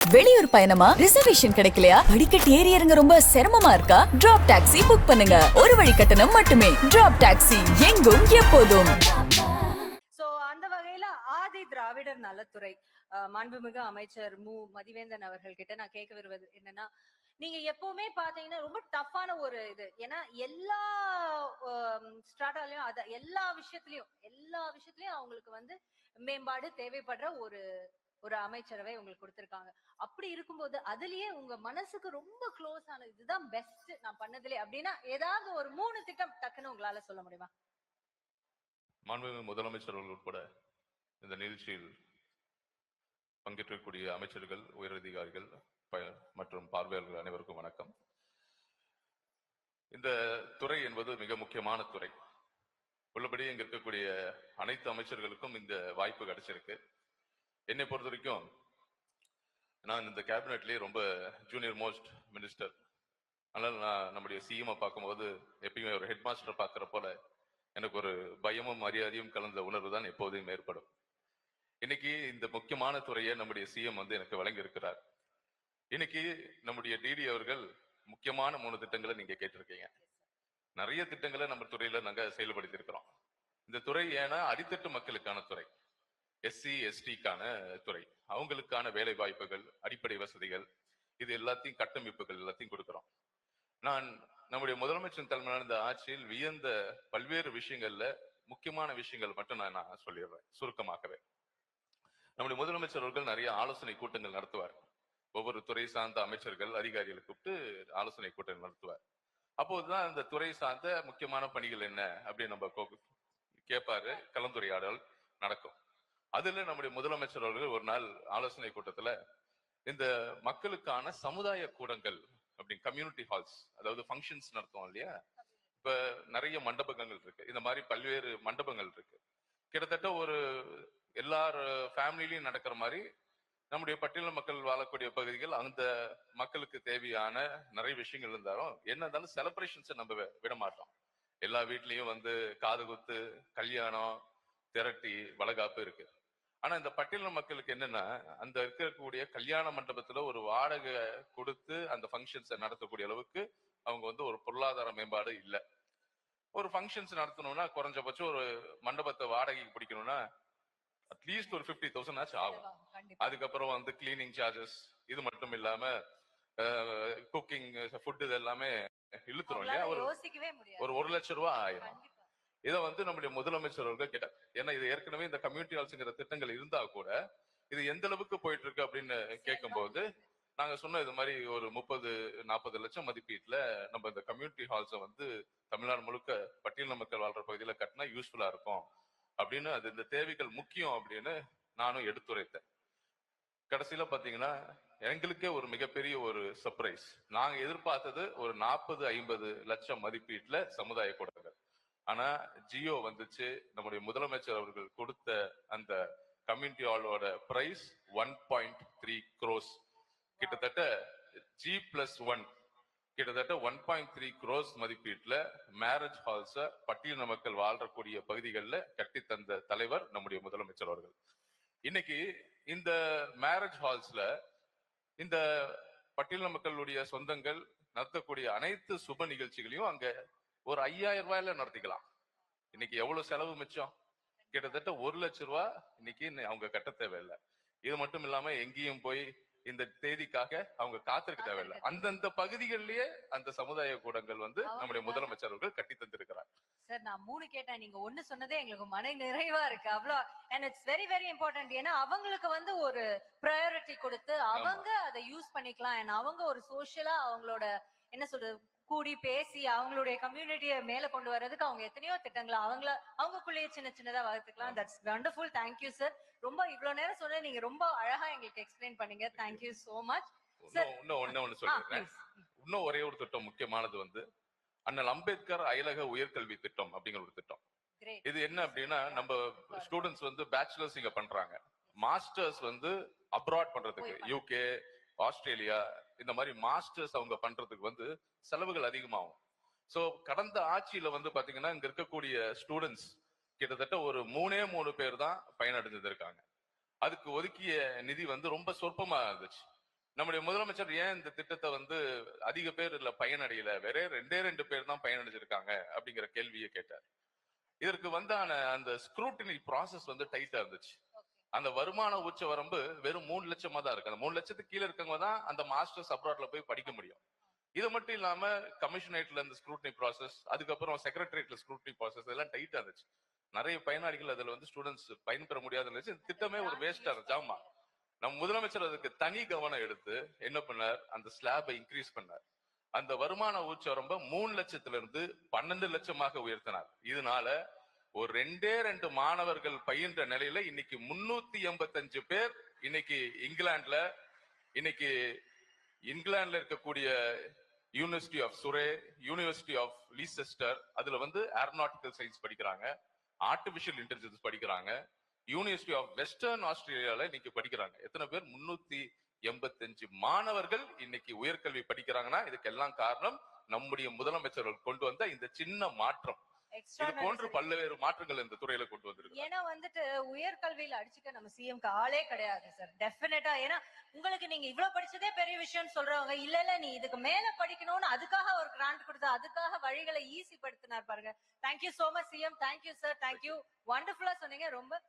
வெளியூர் பயணமா? ரிசர்வேஷன் கிடைக்கலையா? படிக்கட்டு ஏறி இறங்க ரொம்ப சிரமமா இருக்கா? டிராப் டாக்ஸி புக் பண்ணுங்க. ஒரு வழி கட்டணம் மட்டுமே. டிராப் டாக்ஸி, எங்கும் எப்போதும். சோ அந்த வகையில ஆதி திராவிடர் நலத்துறை மாண்புமிகு அமைச்சர் மு மதிவேந்தன் அவர்கள் கிட்ட நான் கேட்க வருவது என்னன்னா, நீங்க எப்பவுமே பாத்தீங்கன்னா ரொம்ப டஃப்பான ஒரு இது. ஏன்னா எல்லா ஸ்ட்ராட்டாலையும் எல்லா விஷயத்திலயும் அவங்களுக்கு வந்து மேம்பாடு தேவைப்படுற ஒரு ஒரு அமைச்சரவை உங்களுக்கு கொடுத்திருக்காங்க. அப்படி இருக்கும்போது அதுலயே உங்க மனசுக்கு ரொம்ப க்ளோஸ் ஆன இதுதான் பெஸ்ட் நான் பண்ணதுலே அப்படின்னா ஏதாவது ஒரு 3 திட்டம் டக்குன்னு உங்களால சொல்ல முடியுமா? மாண்புமிகு முதலமைச்சர் அவர்கள் உட்பட இந்த நிகழ்ச்சியில் பங்கேற்கக்கூடிய அமைச்சர்கள், உயரதிகாரிகள் மற்றும் பார்வையாளர்கள் அனைவருக்கும் வணக்கம். இந்த துறை என்பது மிக முக்கியமான துறை. உள்ளபடி இங்க இருக்கக்கூடிய அனைத்து அமைச்சர்களுக்கும் இந்த வாய்ப்பு கிடைச்சிருக்கு. என்னை பொறுத்த வரைக்கும் நான் இந்த கேபினெட்லயே ரொம்ப ஜூனியர் மோஸ்ட் மினிஸ்டர். அதனால நான் நம்முடைய சிஎம் பார்க்கும்போது எப்பயுமே ஒரு ஹெட் மாஸ்டர் பார்க்கிற போல எனக்கு ஒரு பயமும் மரியாதையும் கலந்த உணர்வு தான் எப்போதும் ஏற்படும். இன்னைக்கு இந்த முக்கியமான துறையை நம்முடைய சிஎம் வந்து எனக்கு வழங்கி இருக்கிறார். இன்னைக்கு நம்முடைய டிடி அவர்கள் முக்கியமான 3 திட்டங்களை நீங்க கேட்டிருக்கீங்க. நிறைய திட்டங்களை நம்ம துறையில நாங்க செயல்படுத்தி இருக்கிறோம். இந்த துறை ஏன்னா அடித்தட்டு மக்களுக்கான துறை, எஸ்சி எஸ்டிக்கான துறை, அவங்களுக்கான வேலை வாய்ப்புகள், அடிப்படை வசதிகள், இது எல்லாத்தையும் கட்டமைப்புகள் எல்லாத்தையும் கொடுக்கிறோம். நான் நம்முடைய முதலமைச்சர் தலைமையிலான இந்த ஆட்சியில் வியந்த பல்வேறு விஷயங்கள்ல முக்கியமான விஷயங்கள் மட்டும் நான் சொல்லிடுறேன் சுருக்கமாகவே. நம்முடைய முதலமைச்சர் அவர்கள் நிறைய ஆலோசனை கூட்டங்கள் நடத்துவார். ஒவ்வொரு துறை சார்ந்த அமைச்சர்கள், அதிகாரிகளை கூப்பிட்டு ஆலோசனை கூட்டங்கள் நடத்துவார். அப்போதுதான் இந்த துறை சார்ந்த முக்கியமான பணிகள் என்ன அப்படின்னு நம்ம கேட்பாரு, கலந்துரையாடல் நடக்கும். அதுல நம்முடைய முதலமைச்சர் அவர்கள் ஒரு நாள் ஆலோசனை கூட்டத்துல இந்த மக்களுக்கான சமுதாய கூடங்கள் அப்படின்னு கம்யூனிட்டி ஹால்ஸ், அதாவது ஃபங்க்ஷன்ஸ் நடத்துவோம் இல்லையா, இப்ப நிறைய மண்டபங்கள் இருக்கு. இந்த மாதிரி பல்வேறு மண்டபங்கள் இருக்கு. கிட்டத்தட்ட ஒரு எல்லார் ஃபேமிலிலையும் நடக்கிற மாதிரி நம்முடைய பட்டியல் மக்கள் வாழக்கூடிய பகுதிகள் அந்த மக்களுக்கு தேவையான நிறைய விஷயங்கள் இருந்தாலும் என்ன இருந்தாலும் செலிப்ரேஷன்ஸை நம்ம விட மாட்டோம். எல்லா வீட்லயும் வந்து காது குத்து, கல்யாணம், திரட்டி, வளகாப்பு இருக்கு. ஆனா இந்த பட்டியல் மக்களுக்கு என்னன்னா, அந்த இருக்கக்கூடிய கல்யாண மண்டபத்துல ஒரு வாடகை கொடுத்து அந்த ஃபங்க்ஷன்ஸை நடத்தக்கூடிய அளவுக்கு அவங்க வந்து ஒரு பொருளாதார மேம்பாடு இல்லை. ஒரு ஃபங்க்ஷன்ஸ் நடத்தணும்னா குறைஞ்சபட்சம் ஒரு மண்டபத்தை வாடகைக்கு பிடிக்கணும்னா அட்லீஸ்ட் ஒரு 50,000 ஆச்சு ஆகும். அதுக்கப்புறம் வந்து கிளீனிங் சார்ஜஸ், இது மட்டும் இல்லாம குக்கிங், ஃபுட், இது எல்லாமே இழுத்துரும் இல்லையா, ஒரு 1 லட்சம் ரூபாய் ஆயிரும். இதை வந்து நம்முடைய முதலமைச்சர் அவர்கள் கேட்டார். ஏன்னா இது ஏற்கனவே இந்த கம்யூனிட்டி ஹால்ஸ்ங்கிற திட்டங்கள் இருந்தா கூட இது எந்த அளவுக்கு போயிட்டு இருக்கு அப்படின்னு கேட்கும் போது நாங்க சொன்ன இது மாதிரி ஒரு 30-40 லட்சம் மதிப்பீட்டுல நம்ம இந்த கம்யூனிட்டி ஹால்ஸை வந்து தமிழ்நாடு முழுக்க பட்டியல் மக்கள் வாழ்ற பகுதியில கட்டினா யூஸ்ஃபுல்லா இருக்கும் அப்படின்னு, அது இந்த தேவைகள் முக்கியம் அப்படின்னு நானும் எடுத்துரைத்தேன். கடைசியில பாத்தீங்கன்னா எங்களுக்கே ஒரு மிகப்பெரிய ஒரு சர்ப்ரைஸ். நாங்க எதிர்பார்த்தது ஒரு 40-50 லட்சம் மதிப்பீட்டுல சமுதாய கூடங்கள். ஆனா ஜியோ வந்துச்சு. நம்முடைய முதலமைச்சர் அவர்கள் கொடுத்த அந்த கம்யூனிட்டி ஹாலோட பிரைஸ் 1.3 crores. கிட்டத்தட்ட G+1 கிட்டத்தட்ட 1.3 crores மதிப்பீட்டுல மேரேஜ் ஹால்ஸ பட்டியல் மக்கள் வாழ்றக்கூடிய பகுதிகளில் கட்டி தந்த தலைவர் நம்முடைய முதலமைச்சர் அவர்கள். இன்னைக்கு இந்த மேரேஜ் ஹால்ஸ்ல இந்த பட்டியல் மக்களுடைய சொந்தங்கள் நடத்தக்கூடிய அனைத்து சுப நிகழ்ச்சிகளையும் அங்க ஒரு 5,000 ரூபாயில நடத்திக்கலாம். இன்னைக்கு எவ்வளவு செலவு மிச்சம்? கிட்டத்தட்ட 1 லட்சம் ரூபாய் இன்னைக்கு அவங்க கட்ட தேவையில்லை. இது மட்டும் இல்லாம எங்கேயும் போய் இந்த தேதிக்காக அவங்க காத்திருக்க தேவையில்லை. அந்தந்த பகுதிகளிலேயே அந்த சமுதாய கூடங்கள் வந்து நம்முடைய முதலமைச்சர் அவர்கள் கட்டி தந்திருக்கிறார். சார் நான் 3 கேட்டேன், நீங்க 1 சொன்னதே எங்களுக்கு மன நிறைவா இருக்கு. அவ்வளவு and it's very very important. ஏன்னா அவங்களுக்கு வந்து ஒரு ப்ரையாரிட்டி கொடுத்து அவங்க அதை யூஸ் பண்ணிக்கலாம். and அவங்க ஒரு சோஷியலா அவங்களோட என்ன சொல்றது கூடி பேசி அவங்களுடைய கம்யூனிட்டியை மேல கொண்டு வர்றதுக்கு அவங்க எத்தனையோ திட்டங்களை அவங்களுக்குள்ளேயே சின்ன சின்னதா வளர்த்துக்கலாம். That's wonderful. Thank you sir. ரொம்ப இவ்வளவு நேரம் சொன்ன நீங்க ரொம்ப அழகா எங்களுக்கு எக்ஸ்பிளைன் பண்ணீங்க. Thank you so much. இன்னும் சொல்றேன். இன்னும் ஒரே ஒரு திட்டம் முக்கியமானது வந்து அண்ணல் அம்பேத்கர் அயலக உயர்கல்வி திட்டம் அப்படிங்கிற ஒரு திட்டம். இது என்ன அப்படின்னா, நம்ம ஸ்டூடெண்ட்ஸ் வந்து பேச்சுலர்ஸ் இங்க பண்றாங்க, மாஸ்டர்ஸ் வந்து அப்ராட் பண்றதுக்கு யூகே, ஆஸ்திரேலியா இந்த மாதிரி மாஸ்டர்ஸ் அவங்க பண்றதுக்கு வந்து செலவுகள் அதிகமாகும். சோ கடந்த ஆட்சியில வந்து பாத்தீங்கன்னா இங்க இருக்கக்கூடிய ஸ்டூடெண்ட்ஸ் கிட்டத்தட்ட ஒரு 3 பேர் தான் பயனடைஞ்சது இருக்காங்க. அதுக்கு ஒதுக்கிய நிதி வந்து ரொம்ப சொற்பமா இருந்துச்சு. நம்முடைய முதலமைச்சர் ஏன் இந்த திட்டத்தை வந்து அதிக பேர் இல்ல பயனடையல, வேற 2 பேர் தான் பயனடைஞ்சிருக்காங்க அப்படிங்கிற கேள்வியை கேட்டார். இதற்கு வந்தான அந்த ஸ்க்ரூட்டினி ப்ராசஸ் வந்து டைட்டா இருந்துச்சு. அந்த வருமான உச்ச வரம்பு வெறும் 3 லட்சமா தான் இருக்கு. அந்த 3 லட்சத்துக்கு கீழே இருக்கவங்க தான் அந்த மாஸ்டர்ஸ் அப்ராட்ல போய் படிக்க முடியும். இது மட்டும் இல்லாம கமிஷனரேட்ல இந்த ஸ்க்ரூட்டினி ப்ராசஸ், அதுக்கப்புறம் செக்ரட்டரியேட்ல ஸ்க்ரூட்டினி ப்ராசஸ் இதெல்லாம் டைட்டா இருந்துச்சு. நிறைய பயனாளிகள் அதுல வந்து ஸ்டூடெண்ட்ஸ் பயன்பெற முடியாத இருந்துச்சு. இந்த திட்டமே ஒரு வேஸ்டா இருந்துச்சு. ஆமா, நம்ம முதலமைச்சர் அதுக்கு தனி கவனம் எடுத்து என்ன பண்ணார், அந்த ஸ்லாபை இன்க்ரீஸ் பண்ணார். அந்த வருமான உச்சவரம்ப 3 லட்சத்துல இருந்து 12 லட்சமாக உயர்த்தினார். இதனால ஒரு 2 மாணவர்கள் பயின்ற நிலையில இன்னைக்கு 385 பேர் இன்னைக்கு இங்கிலாந்துல இருக்கக்கூடிய university of Surrey, university of Leicester, அதுல வந்து ஏரோநாட்டிக்கல் சயின்ஸ் படிக்கிறாங்க, ஆர்டிபிஷியல் இன்டெலிஜென்ஸ் படிக்கிறாங்க, யூனிவர்சிட்டி ஆஃப் வெஸ்டர்ன் ஆஸ்திரேலியால இன்னைக்கு படிக்கிறாங்க. எத்தனை பேர்? 385 மாணவர்கள் இன்னைக்கு உயர்கல்வி படிக்கிறாங்கன்னா இதுக்கெல்லாம் காரணம் நம்முடைய முதலமைச்சர்கள் கொண்டு வந்த இந்த சின்ன மாற்றம். இது போன்று பல்வேறு மாற்றங்கள் இந்த துறையில கொண்டு வந்திருக்கு. ஏன்னா வந்துட்டு உயர்கல்வியில அடிச்சுக்க நம்ம சிஎம்க்கு ஆளே கிடையாது சார், டெஃபினட்டா. ஏன்னா உங்களுக்கு நீங்க இவ்வளவு படிச்சதே பெரிய விஷயம்னு சொல்றவங்க, இல்ல நீ இதுக்கு மேல படிக்கணும்னு அதுக்காக ஒரு கிராண்ட் கொடுத்து அதுக்காக வழிகளை ஈஸி படுத்தினார் பாருங்க. Thank you so much CM. Thank you sir, thank you. வண்டர்ஃபுல்லா சொன்னீங்க. ரொம்ப